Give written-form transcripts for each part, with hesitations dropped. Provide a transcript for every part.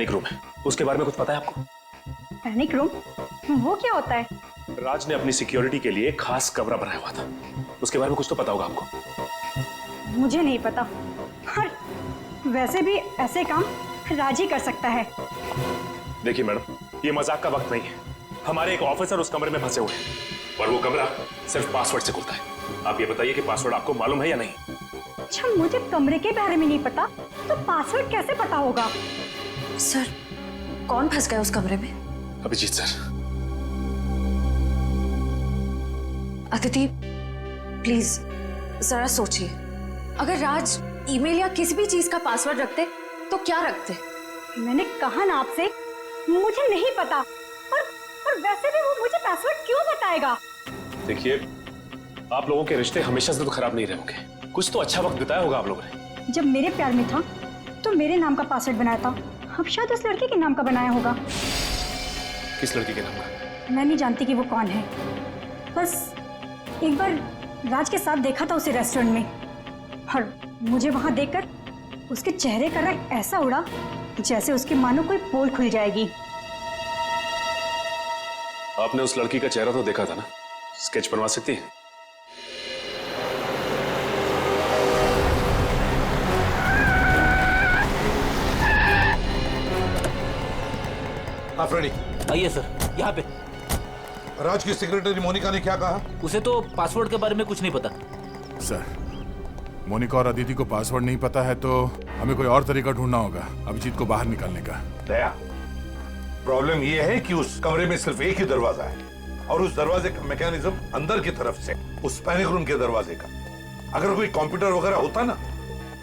Panic room है, उसके बारे में कुछ पता है आपको? Panic room? वो क्या होता है? राज ने अपनी सिक्योरिटी के लिए खास कमरा बनाया हुआ था, उसके बारे में कुछ तो पता होगा आपको। मुझे नहीं पता। और वैसे भी ऐसे काम राज ही कर सकता है। देखिए मैडम, ये मजाक का वक्त नहीं है। हमारे एक ऑफिसर उस कमरे में फंसे हुए हैं और वो कमरा सिर्फ पासवर्ड से खुलता है। आप ये बताइए कि पासवर्ड आपको मालूम है या नहीं? अच्छा, मुझे कमरे के बारे में नहीं पता तो पासवर्ड कैसे पता होगा? सर, कौन फंस गया उस कमरे में? अभिजीत सर। अदिति, प्लीज जरा सोचिए, अगर राज ईमेल या किसी भी चीज का पासवर्ड रखते तो क्या रखते? मैंने कहा ना आपसे, मुझे नहीं पता। और वैसे भी वो मुझे पासवर्ड क्यों बताएगा? देखिए, आप लोगों के रिश्ते हमेशा से तो खराब नहीं रहे होंगे, कुछ तो अच्छा वक्त बिताया होगा आप लोगों ने। जब मेरे प्यार में था तो मेरे नाम का पासवर्ड बनाया था, अब शायद उस लड़के के नाम का बनाया होगा। किस लड़की के नाम का? मैं नहीं जानती कि वो कौन है, बस एक बार राज के साथ देखा था उसे रेस्टोरेंट में, और मुझे वहां देखकर उसके चेहरे का रंग ऐसा उड़ा जैसे उसकी मानो कोई पोल खुल जाएगी। आपने उस लड़की का चेहरा तो देखा था ना, स्केच बनवा सकती है? आप रेडी? आइए सर, यहाँ पे। राज की सेक्रेटरी मोनिका ने क्या कहा? उसे तो पासवर्ड के बारे में कुछ नहीं पता। सर, मोनिका और अदिति को पासवर्ड नहीं पता है तो हमें कोई और तरीका ढूंढना होगा अभिजीत को बाहर निकालने का। दया, प्रॉब्लम यह है कि उस कमरे में सिर्फ एक ही दरवाजा है और उस दरवाजे का मैकेनिज्म अंदर की तरफ से, उस पैनिक रूम के दरवाजे का। अगर कोई कंप्यूटर वगैरह होता ना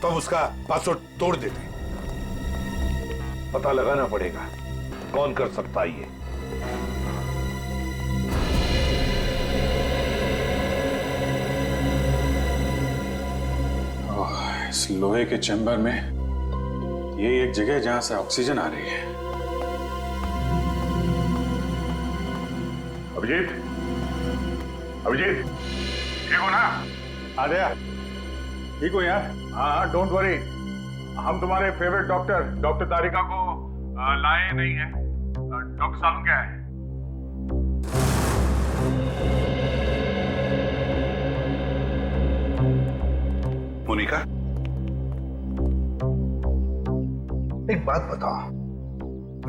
तो हम उसका पासवर्ड तोड़ देते। पता लगाना पड़ेगा कौन कर सकता है ये। इस लोहे के चैम्बर में ये एक जगह जहां से ऑक्सीजन आ रही है। अभिजीत, अभिजीत, ठीक हो ना? आ गया। ठीक हो यार? हाँ, डोंट वरी। हम तुम्हारे फेवरेट डॉक्टर तारिका को लाए नहीं है। डॉक्टर सालू क्या है? मोनिका, एक बात बताओ,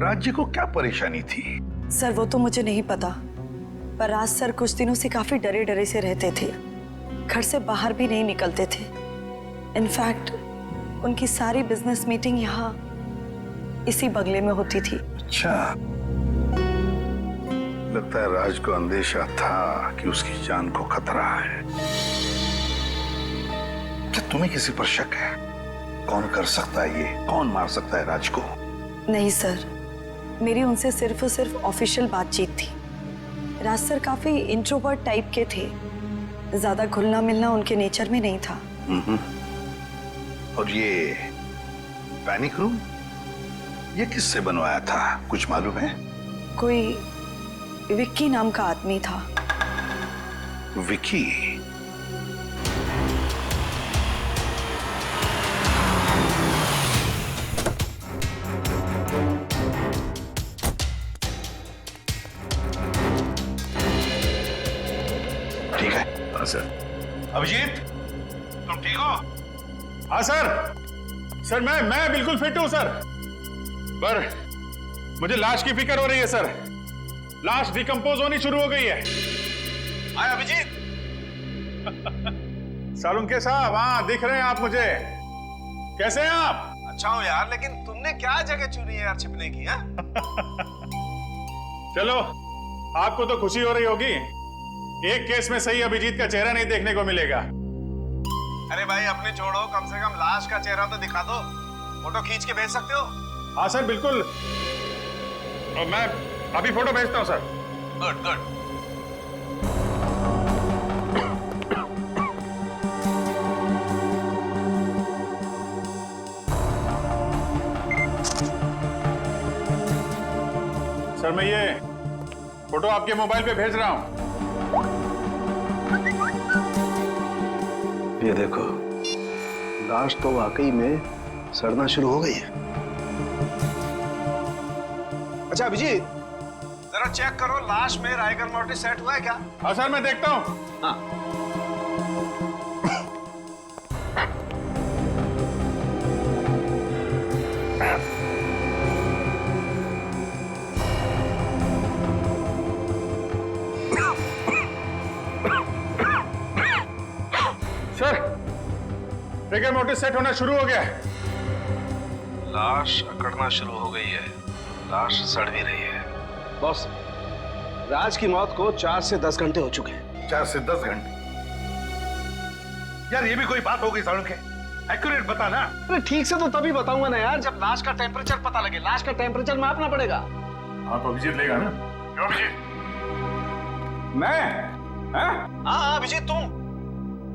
राज्य को क्या परेशानी थी? सर, वो तो मुझे नहीं पता, पर राज सर कुछ दिनों से काफी डरे डरे से रहते थे, घर से बाहर भी नहीं निकलते थे। इनफैक्ट उनकी सारी बिजनेस मीटिंग यहाँ इसी बंगले में होती थी। अच्छा, लगता है राज को अंदेशा था कि उसकी जान को खतरा है। क्या तुम्हें किसी पर शक है? कौन कर सकता है ये? कौन मार सकता है राज को? नहीं सर, मेरी उनसे सिर्फ और सिर्फ ऑफिशियल बातचीत थी। राज सर काफी इंट्रोवर्ट टाइप के थे, ज्यादा घुलना मिलना उनके नेचर में नहीं था। और ये पैनिक रूम, ये किससे बनवाया था, कुछ मालूम है? कोई विक्की नाम का आदमी था। विक्की? ठीक है। हाँ सर। अभिजीत, तुम ठीक हो? हाँ सर। सर मैं बिल्कुल फिट हूं सर, पर मुझे लाश की फिक्र हो रही है सर। लाश डिकम्पोज होनी शुरू हो गई है। आए अभिजीत। सालुंके साहब, हाँ दिख रहे हैं आप मुझे। कैसे हैं आप? अच्छा हो यार, लेकिन तुमने क्या जगह चुनी है यार छिपने की? है चलो, आपको तो खुशी हो रही होगी, एक केस में सही अभिजीत का चेहरा नहीं देखने को मिलेगा। अरे भाई अपने छोड़ो, कम से कम लाश का चेहरा तो दिखा दो, फोटो खींच के भेज सकते हो। हाँ सर बिल्कुल, और मैं अभी फोटो भेजता हूँ सर। Good good. सर मैं ये फोटो आपके मोबाइल पे भेज रहा हूँ। ये देखो, लाश तो वाकई में सड़ना शुरू हो गई है। अच्छा अभिजीत, जरा चेक करो लाश में राइगर मोर्टिस सेट हुआ है क्या? हाँ सर, मैं देखता हूँ। हाँ। सर, रिगर मोटिस सेट होना शुरू हो गया है। लाश अकड़ना शुरू हो गई है, लाश सड़ भी रही है। बॉस, राज की मौत को 4 से 10 घंटे हो चुके हैं। 4 से 10 घंटे? यार ये भी कोई बात हो गई सालू के? एक्यूरेट बता ना। अरे ठीक से तो तभी बताऊंगा ना यार, जब लाश का टेम्परेचर पता लगे। लाश का टेम्परेचर मापना पड़ेगा। आप अभिजीत लेगा ना? क्यों अभिजीत? मैं? हाँ अभिजीत, तुम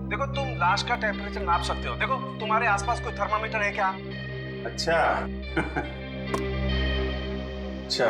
देखो, तुम लाश का टेम्परेचर नाप सकते हो। देखो तुम्हारे आसपास कोई थर्मामीटर है क्या? अच्छा। अच्छा।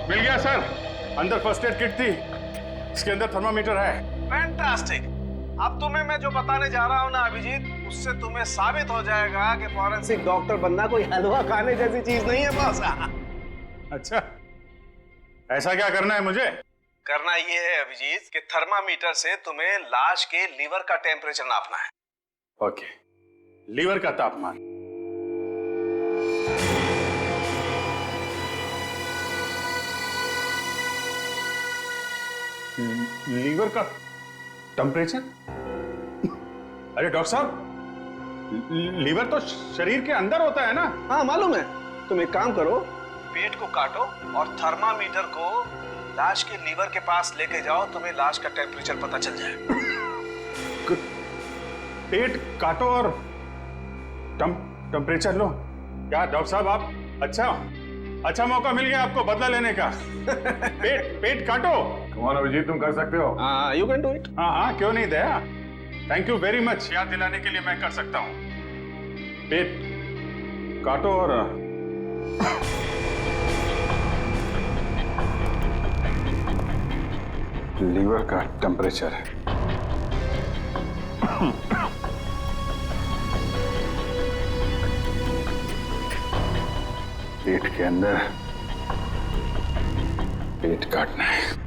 मिल गया सर, अंदर फर्स्ट एड किट थी, इसके अंदर थर्मामीटर है। फैंटास्टिक। अब तुम्हें मैं जो बताने जा रहा हूँ ना अभिजीत, उससे तुम्हें साबित हो जाएगा कि फॉरेंसिक डॉक्टर बनना कोई हलवा खाने जैसी चीज नहीं है बॉस। अच्छा, ऐसा क्या करना है मुझे? करना ये है अभिजीत कि थर्मामीटर से तुम्हें लाश के लीवर का टेम्परेचर नापना है। ओके, लीवर का तापमान। लीवर का टेम्परेचर? अरे डॉक्टर साहब, लीवर तो शरीर के अंदर होता है ना? हाँ मालूम है। तुम एक काम करो, पेट को काटो और थर्मामीटर को लाश के लीवर के पास लेके जाओ, तुम्हें लाश का टेम्परेचर पता चल जाएगा। पेट काटो और टेम्परेचर लो? क्या डॉक्टर साहब आप अच्छा मौका मिल गया आपको बदला लेने का। पेट काटो। कमाल अभिजीत, तुम कर सकते हो। हाँ, यू कैन डू इट। हाँ, क्यों नहीं दया। थैंक यू वेरी मच, याद दिलाने के लिए मैं कर सकता हूँ। पेट काटो और लीवर का टेम्परेचर है। पेट के अंदर पेट काटना है।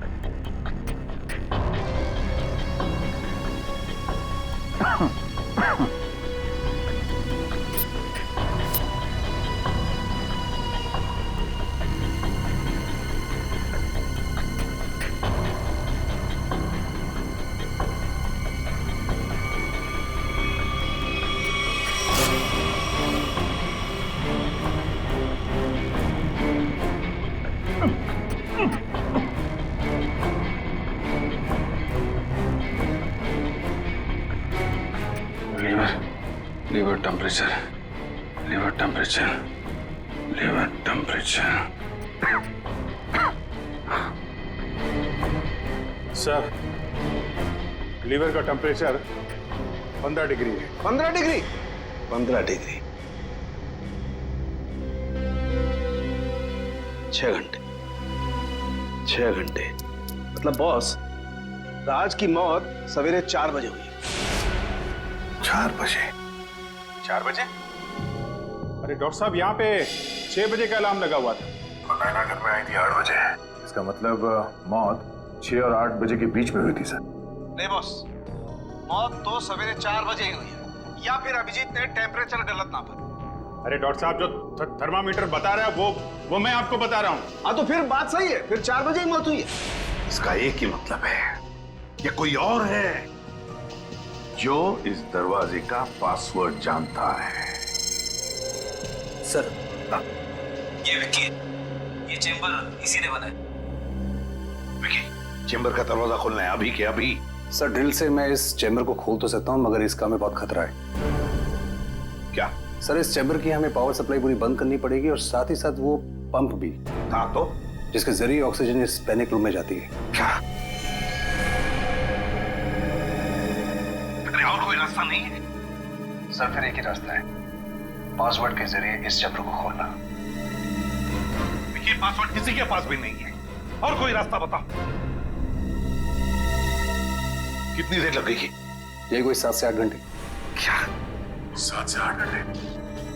Liver temperature. सर, लीवर का टेम्परेचर 15 डिग्री है। 15 डिग्री? 15 डिग्री। 6 घंटे। 6 घंटे मतलब बॉस, राज की मौत सवेरे 4 बजे हुई। 4 बजे? 4 बजे? अरे डॉक्टर साहब, यहाँ पे 6 बजे का अलार्म लगा हुआ था। नैना घर में आई थी 8 बजे। इसका मतलब मौत 6 और 8 बजे के बीच में हुई थी सर। नहीं बॉस, मौत तो सवेरे 4 बजे ही हुई है, या फिर अभिजीत ने टेम्परेचर गलत नापा। अरे डॉक्टर साहब, जो थर्मामीटर बता रहा है वो मैं आपको बता रहा हूँ। हाँ तो फिर बात सही है, फिर 4 बजे ही मौत हुई है। इसका एक ही मतलब है, ये कोई और है जो इस दरवाजे का पासवर्ड जानता है। सर, ये विक्की, ये चेंबर इसी ने बनाया। विकी, चेंबर का दरवाजा खोलना है अभी के अभी। सर, ड्रिल से मैं इस चेंबर को खोल तो सकता हूँ, मगर इसका में बहुत खतरा है। क्या सर इस चैम्बर की हमें पावर सप्लाई पूरी बंद करनी पड़ेगी और साथ ही साथ वो पंप भी। हाँ तो जिसके जरिए ऑक्सीजन इस पैनिक रूम में जाती है। क्या? अरे और कोई रास्ता नहीं है? सर फिर एक ही रास्ता है, पासवर्ड के जरिए इस चैम्बर को खोलना। ये पासवर्ड किसी के पास भी नहीं है। और कोई रास्ता बताओ। कितनी देर लगेगी? ये कोई 7 से 8 घंटे। क्या 7 से 8 घंटे?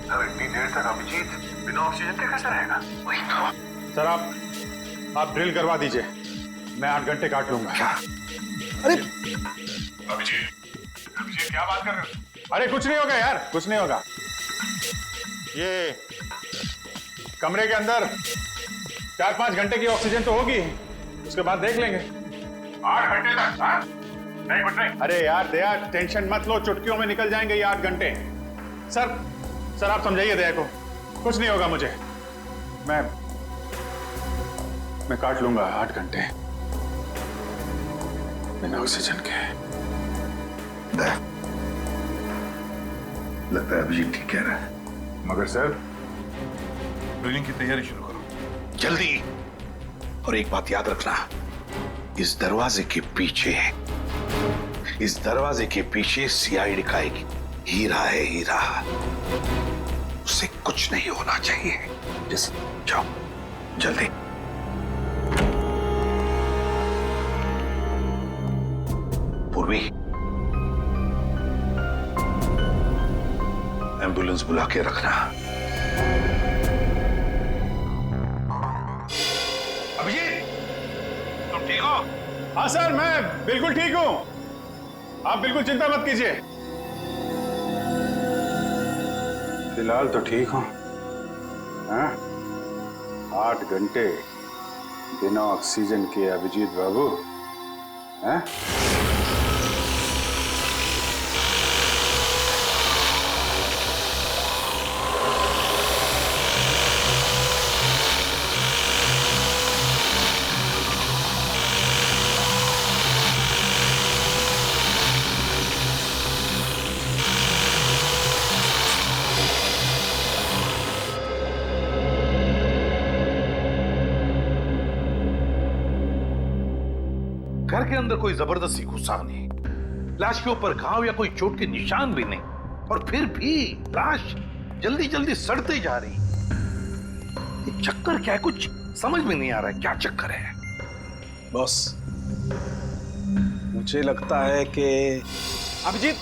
अरे इतनी देर तक अभिजीत बिना ऑक्सीजन के कैसे रहेगा? वही तो। सर आप ड्रिल करवा दीजिए, मैं 8 घंटे काट लूंगा। क्या? अरे अभिजीत क्या बात कर रहे हो? अरे कुछ नहीं होगा यार, कुछ नहीं होगा। ये कमरे के अंदर 4-5 घंटे की ऑक्सीजन तो होगी, उसके बाद देख लेंगे। 8 घंटे तक? हाँ? नहीं कुछ नहीं। अरे यार दया, टेंशन मत लो, चुटकियों में निकल जाएंगे ये 8 घंटे। सर आप समझाइए दया को, कुछ नहीं होगा मुझे। मैं काट लूंगा 8 घंटे बिना ऑक्सीजन के। लगता है अभिजीत ठीक कह रहा है। मगर सर ड्रिलिंग की तैयारी शुरू करो जल्दी। और एक बात याद रखना, इस दरवाजे के पीछे सीआईडी का एक हीरा है, हीरा। उसे कुछ नहीं होना चाहिए। जाओ जल्दी। पूर्वी, एम्बुलेंस बुला के रखना। अभिजीत, तुम ठीक हो? हाँ सर, मैं बिल्कुल ठीक हूं, आप बिल्कुल चिंता मत कीजिए। फिलहाल तो ठीक हूं। हाँ? 8 घंटे बिना ऑक्सीजन के अभिजीत बाबू। हाँ? घर के अंदर कोई जबरदस्ती घुसा नहीं, लाश के ऊपर घाव या कोई चोट के निशान भी नहीं, और फिर भी लाश जल्दी जल्दी सड़ते जा रही। ये चक्कर क्या है? कुछ समझ में नहीं आ रहा है, क्या चक्कर है? बॉस, मुझे लगता है कि अभिजीत।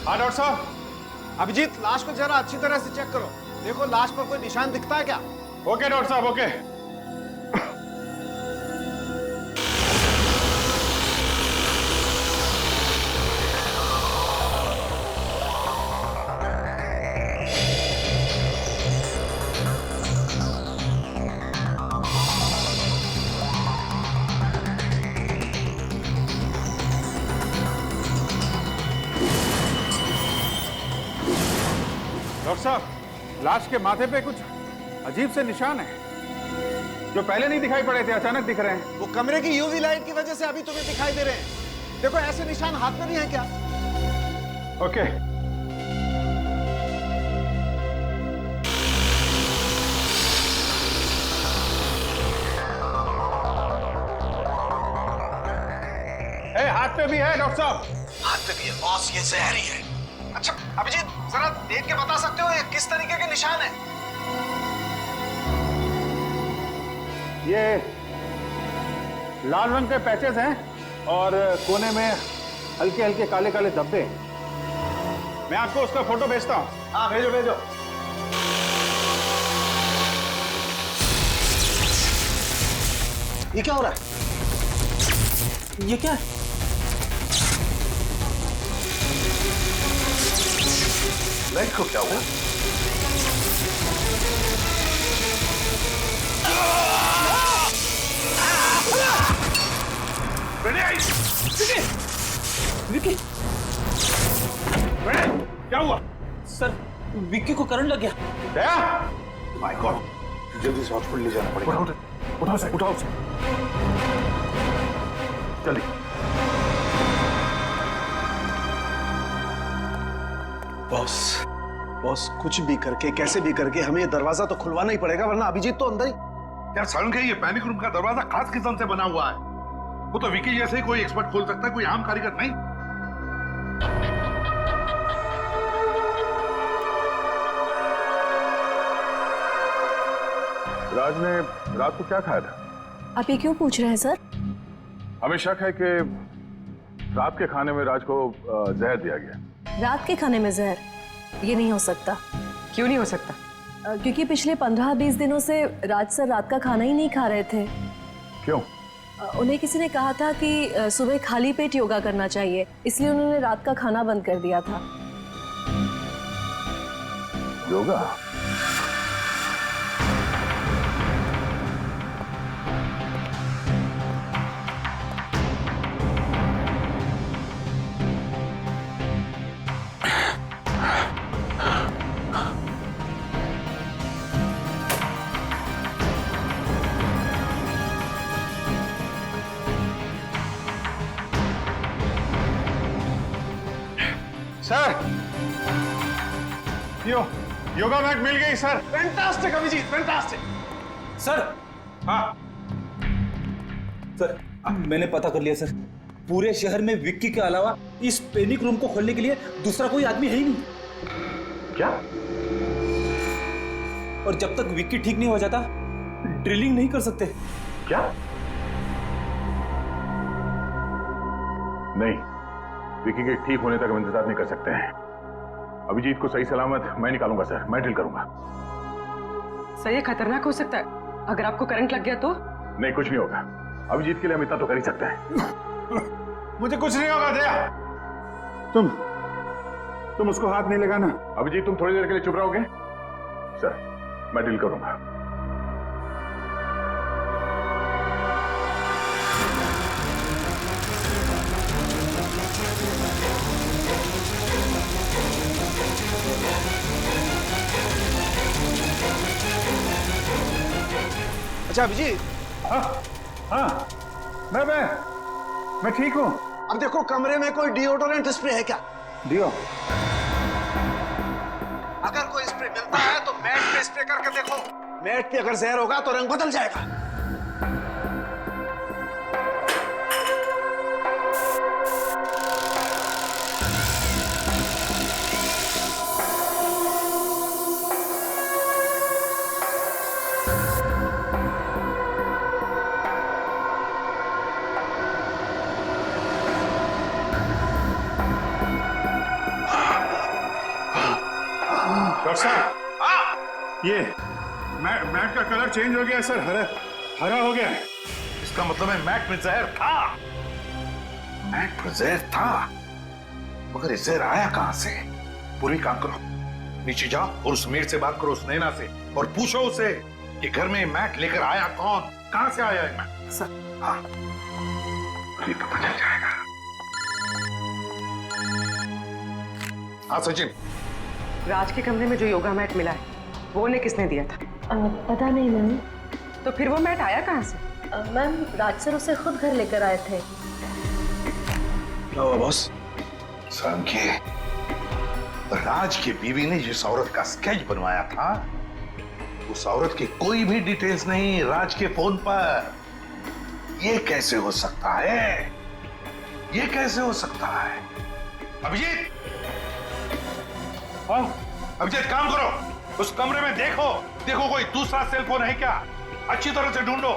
हाँ डॉक्टर साहब। अभिजीत, लाश को जरा अच्छी तरह से चेक करो, देखो लाश पर कोई निशान दिखता है क्या? ओके डॉक्टर साहब, ओके। डॉक्टर साहब, लाश के माथे पे कुछ अजीब से निशान है, जो पहले नहीं दिखाई पड़े थे, अचानक दिख रहे हैं। वो कमरे की यूवी लाइट की वजह से अभी तुम्हें दिखाई दे रहे हैं। देखो ऐसे निशान हाथ में भी हैं क्या? ओके। हाथ पे भी है डॉक्टर साहब। हाथ पे भी है बॉस, ये जहरी है। अच्छा अभिजीत, जरा देख के बता सकते हो ये किस तरीके के निशान है? ये लाल रंग के पैचेस हैं और कोने में हल्के हल्के काले काले धब्बे। मैं आपको उसका फोटो भेजता हूं। हाँ भेजो भेजो। ये क्या हो रहा है? ये क्या है? लाइट को क्या हुआ? विक्की, क्या हुआ? सर विक्की को करंट लग गया। दया, माय गॉड, जल्दी से हॉस्पिटल ले जाना पड़ेगा। उठाओ से। जल्दी। बॉस, बॉस कुछ भी करके कैसे भी करके हमें ये दरवाजा तो खुलवाना ही पड़ेगा, वरना अभिजीत तो अंदर ही। यार सालुंखे, ये पैनिक रूम का दरवाजा खास किस्म से बना हुआ है। वो तो विकी जैसे ही कोई एक्सपर्ट खोल सकता है, कोई आम कारीगर नहीं। राज ने रात को क्या खाया था? आप ये क्यों पूछ रहे हैं सर? हमें शक है कि रात के खाने में राज को जहर दिया गया। रात के खाने में जहर? ये नहीं हो सकता। क्यों नहीं हो सकता? क्योंकि पिछले 15-20 दिनों से राज सर रात का खाना ही नहीं खा रहे थे। क्यों? उन्हें किसी ने कहा था कि सुबह खाली पेट योगा करना चाहिए, इसलिए उन्होंने रात का खाना बंद कर दिया था। योगा? सर, योगा मैट मिल गई सर। Fantastic Abhijit, fantastic. सर, हाँ सर मैंने पता कर लिया सर, पूरे शहर में विक्की के अलावा इस पैनिक रूम को खोलने के लिए दूसरा कोई आदमी है ही नहीं। क्या? और जब तक विक्की ठीक नहीं हो जाता ड्रिलिंग नहीं कर सकते। क्या? नहीं, विकी के ठीक होने तक हम इंतजार नहीं कर सकते हैं। अभिजीत को सही सलामत मैं निकालूंगा सर, मैं ड्रिल करूंगा। सर ये खतरनाक हो सकता है, अगर आपको करंट लग गया तो? नहीं, कुछ नहीं होगा। अभिजीत के लिए हम इतना तो कर ही सकते हैं। मुझे कुछ नहीं होगा दया। तुम उसको हाथ नहीं लगाना। अभिजीत तुम थोड़ी देर के लिए चुप रहोगे? सर मैं ड्रिल करूंगा। अच्छा अभिजीत। हाँ, मैं ठीक हूँ। अब देखो कमरे में कोई डिओडोरेंट स्प्रे है क्या? डियो? अगर कोई स्प्रे मिलता है तो मैट पे स्प्रे करके देखो। मैट पे अगर जहर होगा तो रंग बदल जाएगा। डॉक्टर साहब, ये मैट का कलर चेंज हो गया सर, हरा हो गया है। इसका मतलब है मैट में जहर था। मैट में जहर था, मगर ये जहर आया कहां से? पूरी काम करो, नीचे जाओ और उस मेड से बात करो, उस नैना से, और पूछो उसे कि घर में मैट लेकर आया कौन, कहां से आया है मैट? सर। हाँ, ये पता चल जाएगा। हाँ सचिन, राज के कमरे में जो योगा मैट मिला है वो उन्हें किसने दिया था? पता नहीं मैम। तो फिर वो मैट आया कहाँ से? मैम राज सर उसे खुद घर लेकर आए थे। क्या हुआ बॉस? सालुंखे, राज की बीवी ने जिस औरत का स्केच बनवाया था, उस औरत की कोई भी डिटेल्स नहीं राज के फोन पर। ये कैसे हो सकता है? ये कैसे हो सकता है? अभिजीत, अभिजीत काम करो, उस कमरे में देखो कोई दूसरा सेलफोन है क्या? अच्छी तरह से ढूंढो।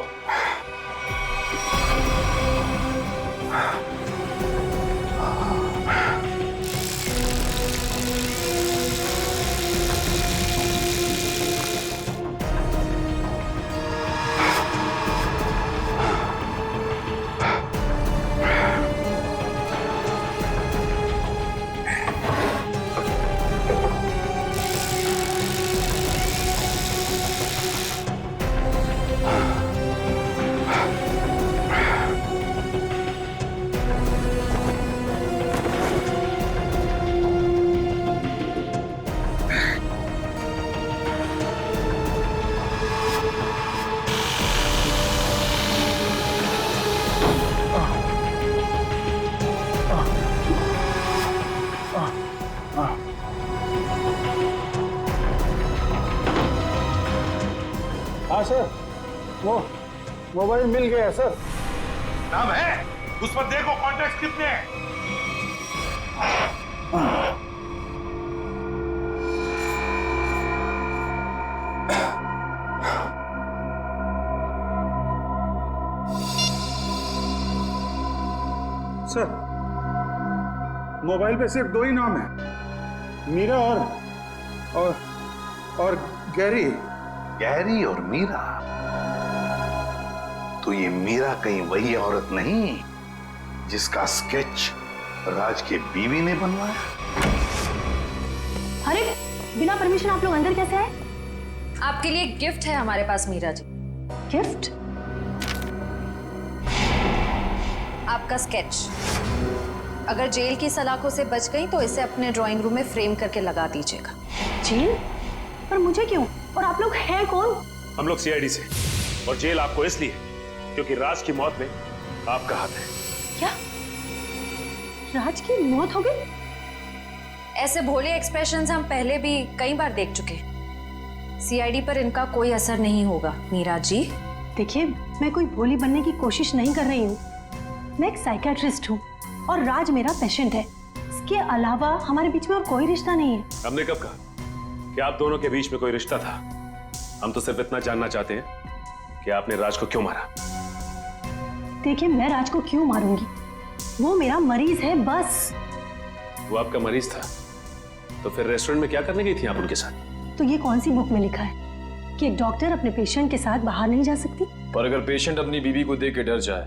हाँ सर, वो मोबाइल मिल गया सर। नाम है उस पर, देखो कॉन्टैक्ट कितने हैं। सर, मोबाइल पे सिर्फ 2 ही नाम है, मीरा और गैरी। गैरी और मीरा? तो ये मीरा कहीं वही औरत नहीं जिसका स्केच राज की बीवी ने बनवाया? अरे बिना परमिशन आप लोग अंदर कैसे आए? आपके लिए गिफ्ट है हमारे पास मीरा जी। गिफ्ट? आपका स्केच। अगर जेल की सलाखों से बच गई तो इसे अपने ड्राइंग रूम में फ्रेम करके लगा दीजिएगा। जेल? पर मुझे क्यों? और आप लोग हैं कौन? हम लोग सीआईडी से, और जेल आपको इसलिए क्योंकि राज की मौत में आपका हाथ है। क्या? राज की मौत हो गई? ऐसे भोले एक्सप्रेशंस हम पहले भी कई बार देख चुके हैं। सीआईडी पर इनका कोई असर नहीं होगा मीरा जी। देखिए, मैं कोई भोली बनने की कोशिश नहीं कर रही हूँ। मैं एक साइकियाट्रिस्ट हूँ और राज मेरा पेशेंट है। इसके अलावा हमारे बीच में और कोई रिश्ता नहीं है। हमने कब कहा कि आप दोनों के बीच में कोई रिश्ता था? हम तो सिर्फ इतना जानना चाहते हैं कि आपने राज को क्यों मारा। देखिए, मैं राज को क्यों मारूंगी? वो मेरा मरीज है, बस। वो आपका मरीज था तो फिर रेस्टोरेंट में क्या करने गई थी आप उनके साथ? तो ये कौन सी बुक में लिखा है कि एक डॉक्टर अपने पेशेंट के साथ बाहर नहीं जा सकती? पर अगर पेशेंट अपनी बीवी को देख के डर जाए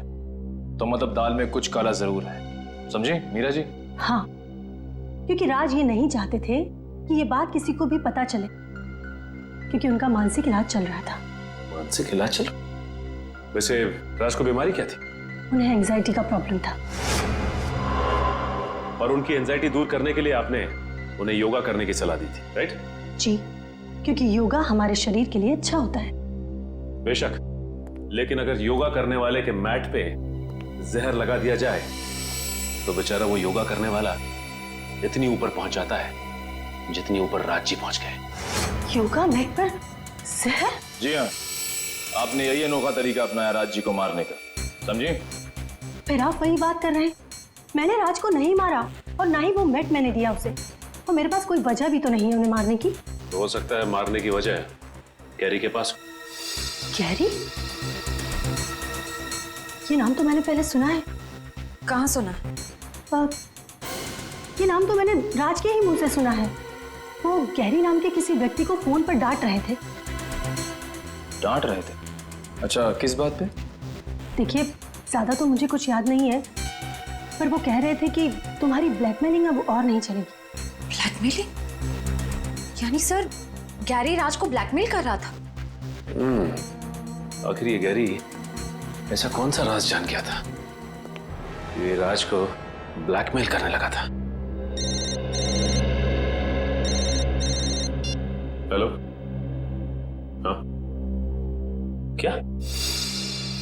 तो मतलब दाल में कुछ काला जरूर है, समझे मीरा जी? हाँ, क्योंकि राज ये नहीं चाहते थे कि ये बात किसी को भी पता चले, क्योंकि उनका मानसिक इलाज चल रहा था। मानसिक इलाज चल? वैसे राज को बीमारी क्या थी? उन्हें एंजाइटी का प्रॉब्लम था। और उनकी एंजाइटी दूर करने के लिए आपने उन्हें योगा करने की सलाह दी थी, राइट? जी, क्योंकि योगा हमारे शरीर के लिए अच्छा होता है। बेशक, लेकिन अगर योगा करने वाले के मैट पे जहर लगा दिया जाए तो बेचारा वो योगा करने वाला इतनी ऊपर पहुंच जाता है जितनी ऊपर राज जी पहुंच गए। योगा मैट पर जहर? जी हाँ, आपने यही अनोखा तरीका अपनाया राज जी को मारने का, समझे? फिर आप वही बात कर रहे हैं। मैंने राज को नहीं मारा और ना ही वो मैट मैंने दिया उसे, और मेरे पास कोई वजह भी तो नहीं है उन्हें मारने की। तो हो सकता है मारने की वजह गैरी के पास। गैरी? ये नाम तो मैंने पहले सुना है। कहाँ सुना? ये नाम तो मैंने राज के ही मुंह से सुना है। वो गैरी नाम के किसी व्यक्ति को फोन पर डांट रहे थे। डांट रहे थे? अच्छा, किस बात पे? देखिए, ज्यादा तो मुझे कुछ याद नहीं है, पर वो कह रहे थे कि तुम्हारी ब्लैकमेलिंग अब और नहीं चलेगी। ब्लैकमेलिंग? यानी सर गैरी राज को ब्लैकमेल कर रहा था? आखिर ये गैरी ऐसा कौन सा राज जान गया था ये राज को ब्लैकमेल करने लगा था? हेलो? हाँ, क्या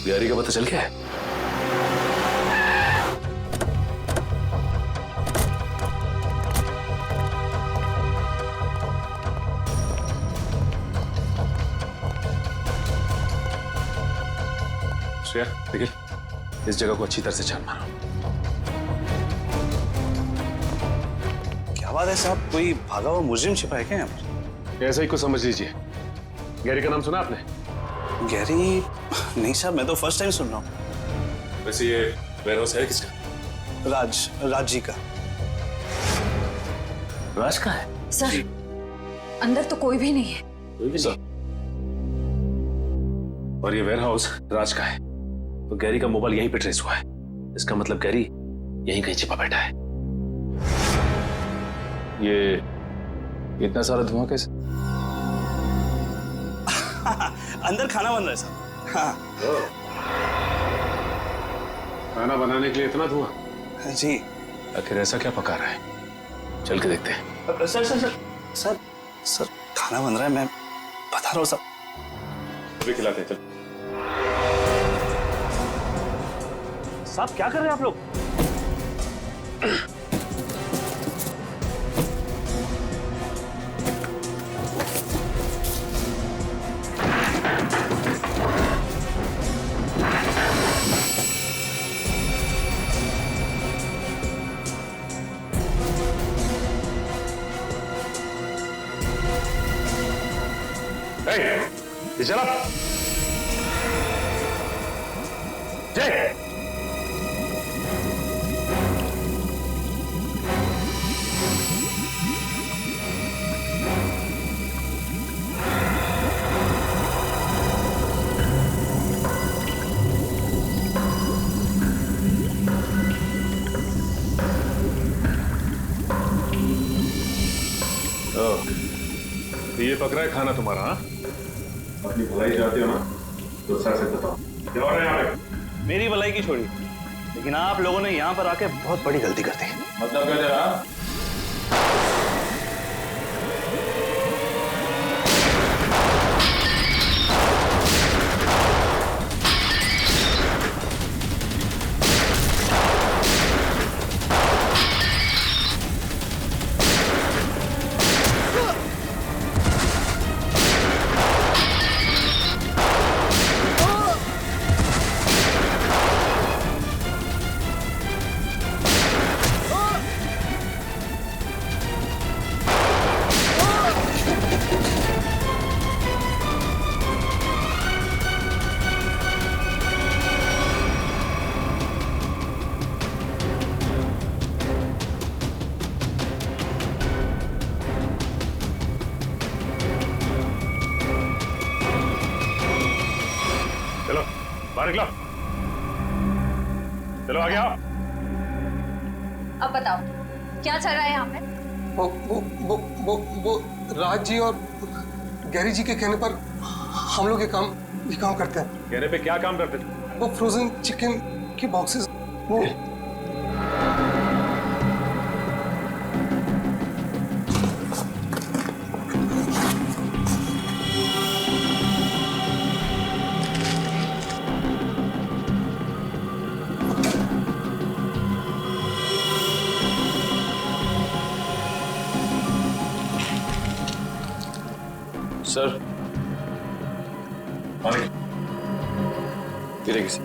गैरी का पता चल गया है? श्रेया, निखिल, इस जगह को अच्छी तरह से छान मारो। क्या बात है साहब, कोई भागा हुआ मुजरिम छिपा है क्या यहाँ पर? ऐसा ही कुछ समझ लीजिए। गैरी का नाम सुना आपने? गैरी? नहीं साहब, मैं तो फर्स्ट टाइम सुन रहा हूँ। वैसे ये वेयरहाउस है किसका? राज जी का। राज का है? सर, अंदर तो कोई भी नहीं है। कोई भी नहीं? और ये वेयरहाउस राज का है, तो गैरी का मोबाइल यहीं पे ट्रेस हुआ है। इसका मतलब गैरी यहीं कहीं छिपा बैठा है। ये इतना सारा धुआं कैसे? अंदर खाना बन रहा है साहब। हाँ। खाना बनाने के लिए इतना धुआं? जी। आखिर ऐसा क्या पका रहा है? चल के देखते हैं। Sir sir sir sir sir खाना बन रहा है, मैं बता रहा हूँ साहब। अभी खिलाते हैं, चल। साहब क्या कर रहे हैं आप लोग? ये चला जय। तो ये पकड़ा है खाना तुम्हारा? हाँ, अपनी भलाई चाहते हो ना तो सर से बताओ क्या हो रहा है यहाँ पे? मेरी भलाई की छोड़ी, लेकिन आप लोगों ने यहाँ पर आके बहुत बड़ी गलती कर दी। मतलब क्या जरा? बाहर निकलो, चलो आगे आओ। अब बताओ क्या चल रहा है यहाँ पे? वो राज जी और गैरी जी के कहने पर हम लोग ये काम करते हैं। कहने पे क्या काम करते थे? वो फ्रोजन चिकन के बॉक्सेस वो सर गिरेगी sir.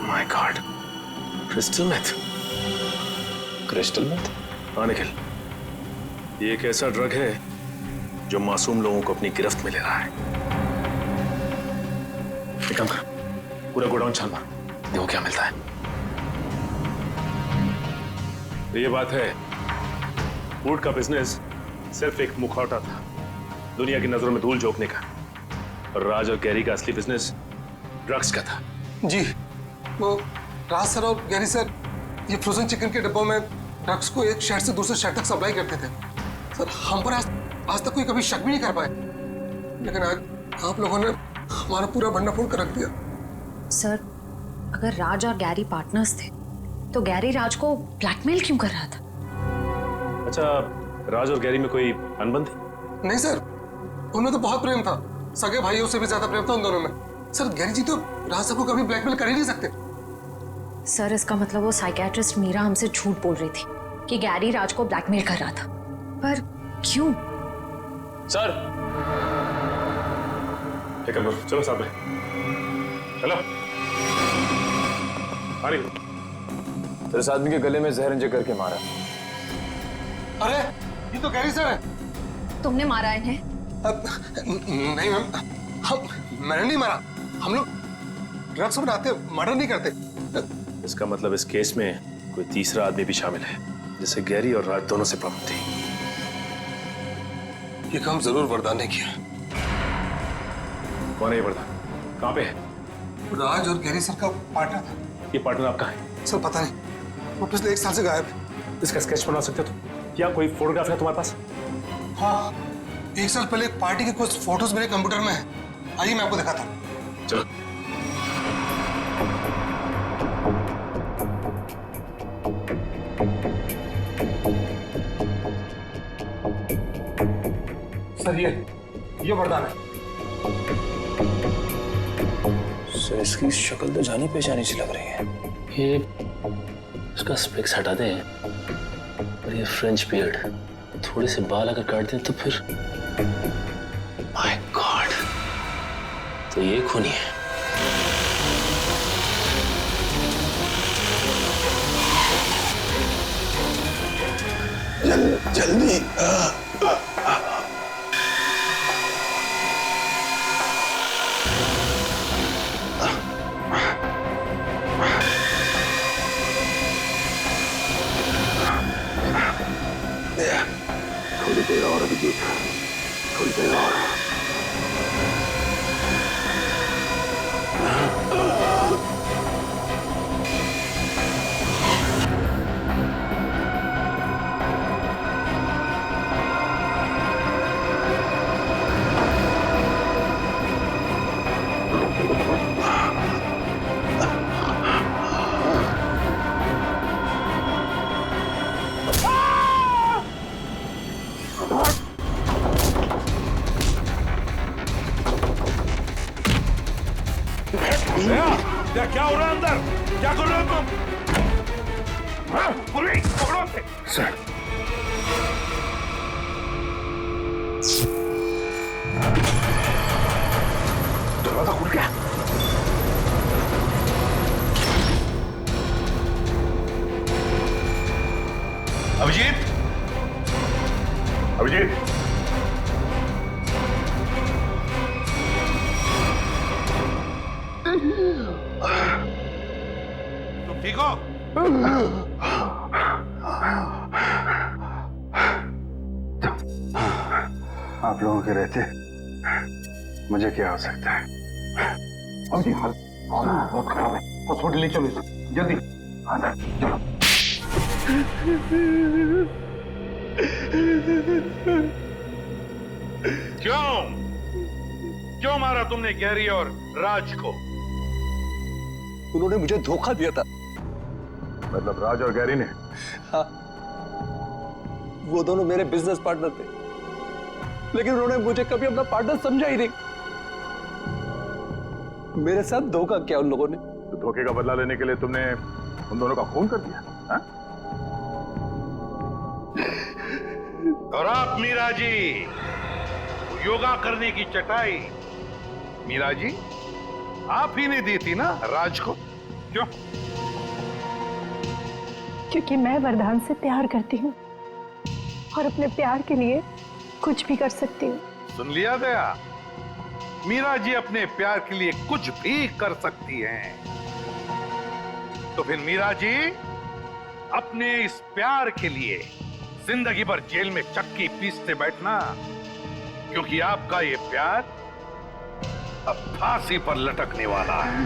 My god, crystal meth. Crystal meth? हाँ निखिल, ये एक ऐसा ड्रग है जो मासूम लोगों को अपनी गिरफ्त में ले रहा है। एक काम कर, पूरा गोडाउन छान मार, देखो क्या मिलता है। तो ये बात है, फूड का बिजनेस सिर्फ एक मुखौटा था दुनिया की नजरों में धूल झोंकने का, और राज और गैरी का असली बिजनेस ड्रग्स का था। जी, वो राज सर और गैरी सर ये फ्रोजन चिकन के डब्बों में ड्रग्स को एक शहर से दूसरे शहर तक सप्लाई करते थे। सर हम पर आज तक कोई कभी शक भी नहीं कर पाए, लेकिन आज आप लोगों ने हमारा पूरा भंडाफोड़ कर रख दिया। सर अगर राज और गैरी पार्टनर्स थे तो गैरी राज को ब्लैकमेल क्यों कर रहा था? अच्छा, राज और गैरी में कोई अनबन थी? नहीं सर, उनमें तो बहुत प्रेम था, सगे भाइयों से भी ज्यादा प्रेम था उन दोनों में। सर गैरी जी तो राज साहब को कभी ब्लैकमेल कर ही नहीं सकते। सर इसका मतलब वो साइकियाट्रिस्ट मीरा हमसे झूठ बोल रही थी कि गैरी राज को ब्लैकमेल कर रहा था, पर क्यों? सर ठीक है, चलो साथ में चलो। अरे तो इस आदमी के गले में जहर इंजेक्ट करके मारा। अरे ये तो गैरी सर है। तुमने मारा इन्हें? नहीं मैम, मैंने नहीं मारा। हम लोग ड्रग्स बनाते, मर्डर नहीं करते। इसका मतलब इस केस में कोई तीसरा आदमी भी शामिल है, जिसे गैरी और राज दोनों से प्रॉब्लम थी। ये काम जरूर वरदान ने किया। कौन है ये वरदान? कहाँ पे है? राज और गैरी सर का पार्टनर था। ये पार्टनर आपका है? सर पता नहीं, वो पिछले 1 साल से गायब है। इसका स्केच बना सकते हो तुम? या कोई फोटोग्राफ है तुम्हारे पास? हाँ, 1 साल पहले एक पार्टी के कुछ फोटोज मेरे कंप्यूटर में है। आइए मैं आपको दिखाता हूँ। चलो। सर ये वरदान है। सर इसकी शक्ल तो जानी पहचानी सी लग रही है। ये इसका स्पेक्स हटा दें और ये फ्रेंच बियर्ड, थोड़े से बाल अगर काट दें तो फिर माय गॉड, तो ये खूनी है। जल्दी। थोड़ी देर और अभिजीत, थोड़ी देर और। क्या हो रहा है अंदर? क्या कर रहे हो तुम? पकड़ो सर। दरवाजा खुल गया। अभिजीत, अभिजीत, तुम ठीक हो? आप लोगों के रहते मुझे क्या हो सकता है? अभिजीत, बहुत खराब है, हॉस्पिटल ले चलो जल्दी। हाँ सर, चलो। क्यों मारा तुमने गैरी और राज को? उन्होंने मुझे धोखा दिया था। मतलब राज और गैरी ने? हाँ, वो दोनों मेरे बिजनेस पार्टनर थे, लेकिन उन्होंने मुझे कभी अपना पार्टनर समझा ही नहीं। मेरे साथ धोखा किया उन लोगों ने। तो धोखे का बदला लेने के लिए तुमने उन दोनों का खून कर दिया? हा? और आप मीरा जी, योगा करने की चटाई मीरा जी आप ही ने दी थी ना राज को? क्यों? क्योंकि मैं वरदान से प्यार करती हूँ और अपने प्यार के लिए कुछ भी कर सकती हूँ। सुन लिया गया? मीरा जी अपने प्यार के लिए कुछ भी कर सकती हैं। तो फिर मीरा जी अपने इस प्यार के लिए जिंदगी भर जेल में चक्की पीसते बैठना, क्योंकि आपका ये प्यार अब फांसी पर लटकने वाला है।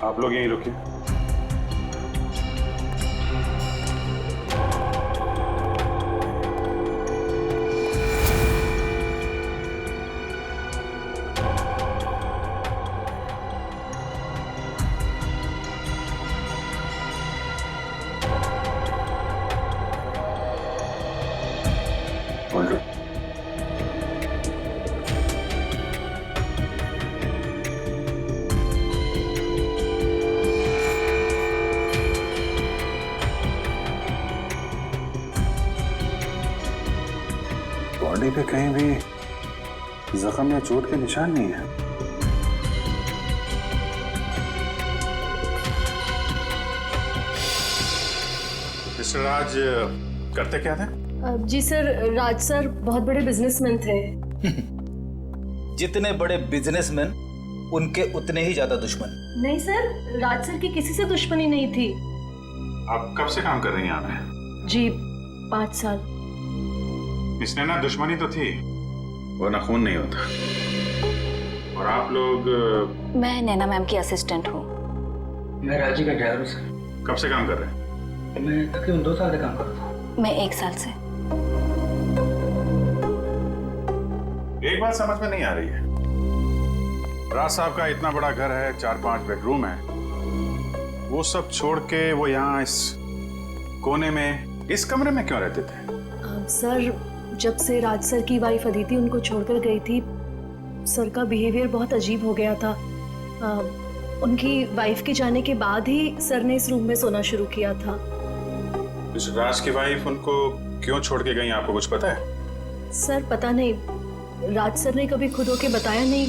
आप लोग यहीं रुकिए। बॉडी पे कहीं भी जख्म या चोट के निशान नहीं है। मिस्टर राज करते क्या थे? जी सर, राज सर बहुत बड़े बिजनेसमैन थे। जितने बड़े बिजनेसमैन उनके उतने ही ज्यादा दुश्मन। नहीं सर, राज सर की किसी से दुश्मनी नहीं थी। आप कब से काम कर रही हैं यहाँ पे? जी 5 साल। इसने ना दुश्मनी तो थी, वरना खून नहीं होता। और आप लोग? मैं नैना मैम की असिस्टेंट हूँ। मैं राजी का ड्राइवर हूँ सर। कब से काम कर रहे हैं? मैं तकरीबन 2 साल से काम कर रहा था। मैं 1 साल से। एक बात समझ में नहीं आ रही है, राज साहब का इतना बड़ा घर है, 4-5 बेडरूम है, वो सब छोड़ के वो यहाँ इस कोने में इस कमरे में क्यों रहते थे? सर, जब से राज सर की वाइफ अदिति उनको छोड़कर गई थी, सर का बिहेवियर बहुत अजीब हो गया था। उनकी वाइफ के जाने के बाद ही सर ने इस रूम में सोना शुरू किया था। इस राज की वाइफ उनको क्यों छोड़ के गई, आपको कुछ पता है? सर पता नहीं, राज सर ने कभी खुद होके बताया नहीं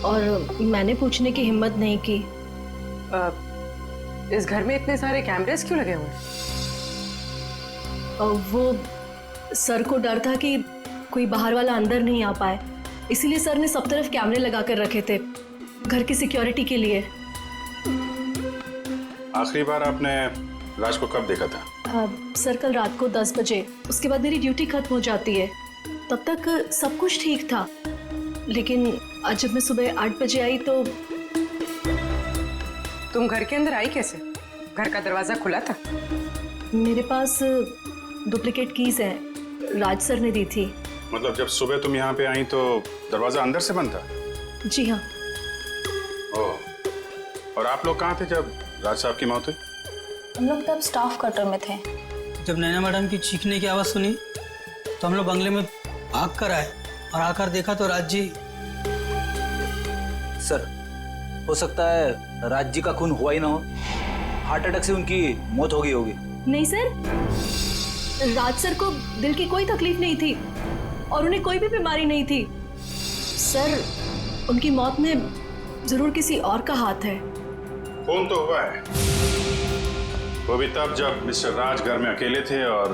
और मैंने पूछने की हिम्मत नहीं की। इस घर में इतने सारे कैमरेस क्यों लगे हुए हैं? वो सर को डर था कि कोई बाहर वाला अंदर नहीं आ पाए, इसीलिए सर ने सब तरफ कैमरे लगा कर रखे थे घर की सिक्योरिटी के लिए। आखिरी बार आपने राज को कब देखा था? सर कल रात को 10 बजे, उसके बाद मेरी ड्यूटी खत्म हो जाती है, तब तक सब कुछ ठीक था, लेकिन आज जब मैं सुबह 8 बजे आई तो। तुम घर के अंदर आई कैसे? घर का दरवाजा खुला था? मेरे पास डुप्लीकेट कीज हैं, राज सर ने दी थी। मतलब जब सुबह तुम यहाँ पे आई तो दरवाजा अंदर से बंद था? जी हाँ। ओह, और आप लोग कहाँ थे जब राज साहब की मौत हुई? हम लोग तब स्टाफ क्वार्टर में थे। जब नैना मैडम की चीखने की आवाज़ सुनी तो हम लोग बंगले में भाग कर आए और आकर देखा तो राज जी। सर, हो सकता है राज जी का खून हुआ ही ना हो, हार्ट अटैक से उनकी मौत हो गई होगी। नहीं सर, राज सर को दिल की कोई तकलीफ नहीं थी और उन्हें कोई भी बीमारी नहीं थी। सर, उनकी मौत में जरूर किसी और का हाथ है। खून तो हुआ है, वो भी तब जब मिस्टर राज घर में अकेले थे और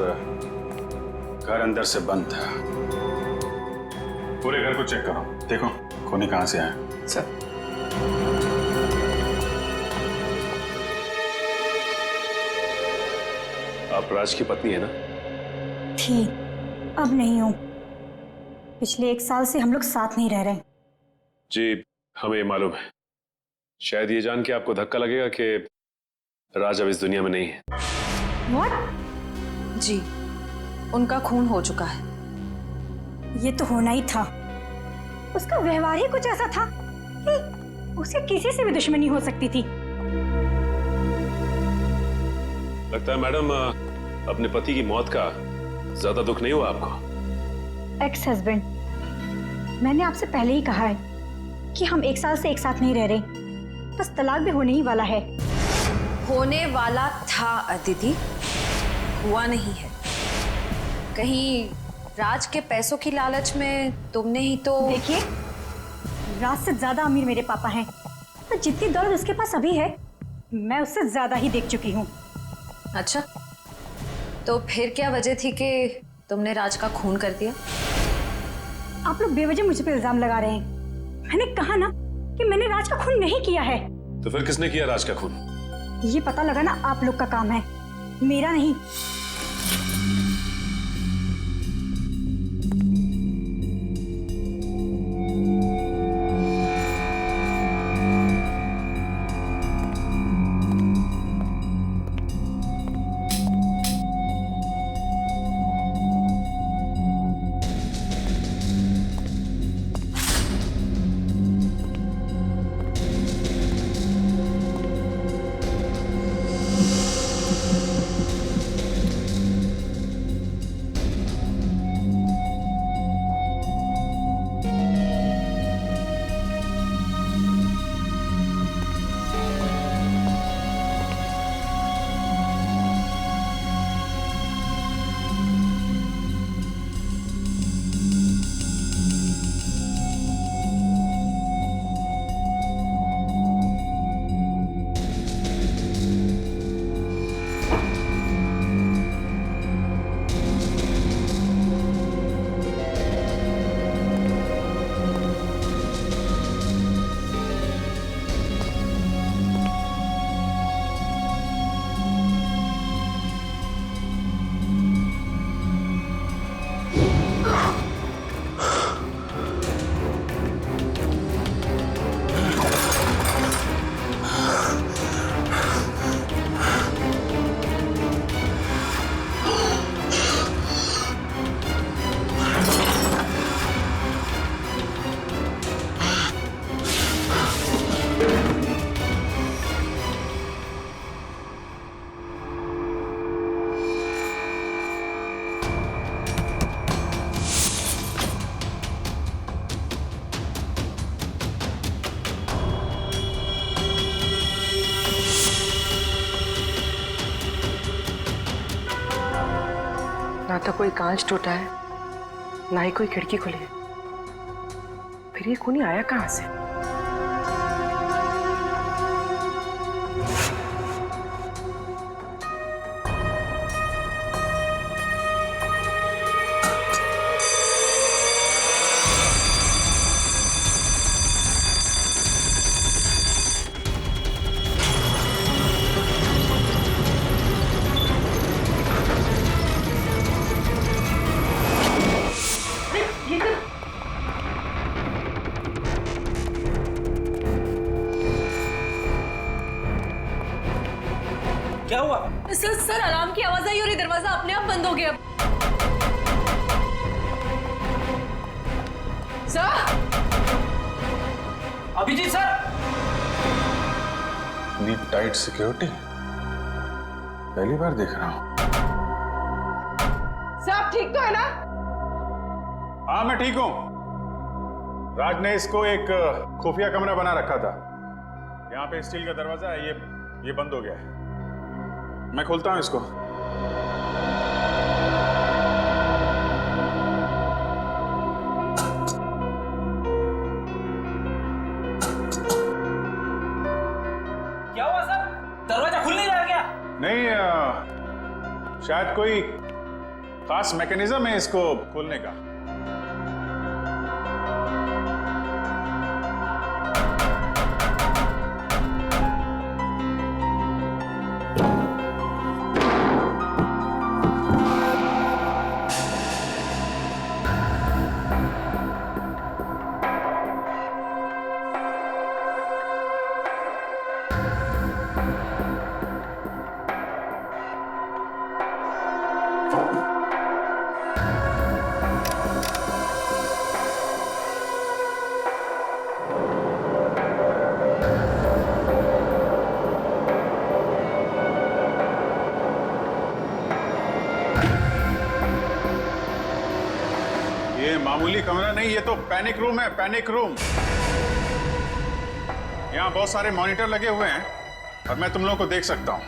घर अंदर से बंद था। पूरे घर को चेक करो, देखो खूनी कहां से आया। सर, आप राज की पत्नी है ना? थी, अब नहीं हूं। पिछले 1 साल से हम लोग साथ नहीं रह रहे। जी हमें मालूम है, शायद ये जान के आपको धक्का लगेगा कि राज अब इस दुनिया में नहीं है। What? जी, उनका खून हो चुका है। ये तो होना ही था। उसका व्यवहार ही कुछ ऐसा था कि उसे किसी से भी दुश्मनी हो सकती थी। लगता है मैडम अपने पति की मौत का ज्यादा दुख नहीं हुआ आपको? एक्स हस्बैंड, मैंने आपसे पहले ही कहा है कि हम 1 साल से एक साथ नहीं रह रहे, बस तलाक भी होने ही वाला है। होने वाला था अदिति, हुआ नहीं है। कहीं राज के पैसों की लालच में तुमने ही तो। देखिए, राज से ज्यादा अमीर मेरे पापा हैं, तो जितनी दौलत उसके पास अभी है मैं उससे ज्यादा ही देख चुकी हूँ। अच्छा, तो फिर क्या वजह थी कि तुमने राज का खून कर दिया? आप लोग बेवजह मुझ पे इल्जाम लगा रहे हैं। मैंने कहा ना कि मैंने राज का खून नहीं किया है। तो फिर किसने किया राज का खून? ये पता लगाना आप लोग का काम है, मेरा नहीं। ना तो कोई कांच टूटा है, ना ही कोई खिड़की खुली है। फिर ये खूनी आया कहाँ से? क्या हुआ? सर अलार्म की आवाज आई और ये दरवाजा अपने आप बंद हो गया। सर! अभिजीत सर! इतनी टाइट सिक्योरिटी पहली बार देख रहा हूं। सब ठीक तो है ना? हाँ मैं ठीक हूं। राज ने इसको एक खुफिया कमरा बना रखा था। यहाँ पे स्टील का दरवाजा है, ये बंद हो गया है। मैं खोलता हूं इसको। क्या हुआ सर? दरवाजा खुल नहीं रहा क्या? नहीं शायद कोई खास मैकेनिज्म है इसको खोलने का। ये मामूली कमरा नहीं, ये तो पैनिक रूम है, पैनिक रूम। यहाँ बहुत सारे मॉनिटर लगे हुए हैं और मैं तुम लोगों को देख सकता हूँ।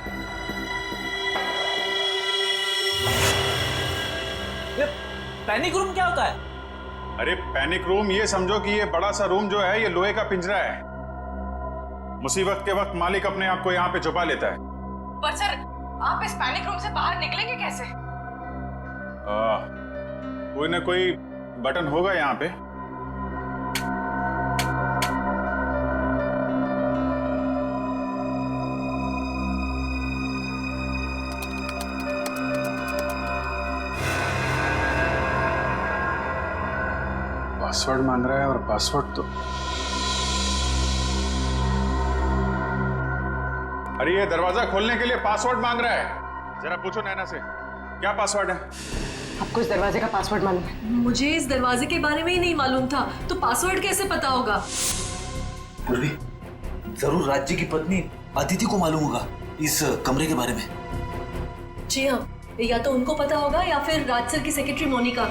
पैनिक रूम क्या होता है? अरे पैनिक रूम ये समझो कि ये बड़ा सा रूम जो है ये लोहे का पिंजरा है। मुसीबत के वक्त मालिक अपने आप को यहाँ पे छुपा लेता है। पर सर आप इस पैनिक रूम से बाहर निकलेंगे कैसे? कोई ना कोई बटन होगा यहाँ पे। पासवर्ड मांग रहा है और पासवर्ड तो अरे ये दरवाजा खोलने के लिए पासवर्ड मांग रहा है। जरा पूछो नैना से क्या पासवर्ड है। आपको इस दरवाजे का पासवर्ड मालूम है? मुझे इस दरवाजे के बारे में ही नहीं मालूम था, तो पासवर्ड कैसे पता होगा? पूर्वी, जरूर राज्य की पत्नी अदिति को मालूम होगा इस कमरे के बारे में। जी हाँ, या तो उनको पता होगा या फिर राज सर की सेक्रेटरी मोनिका।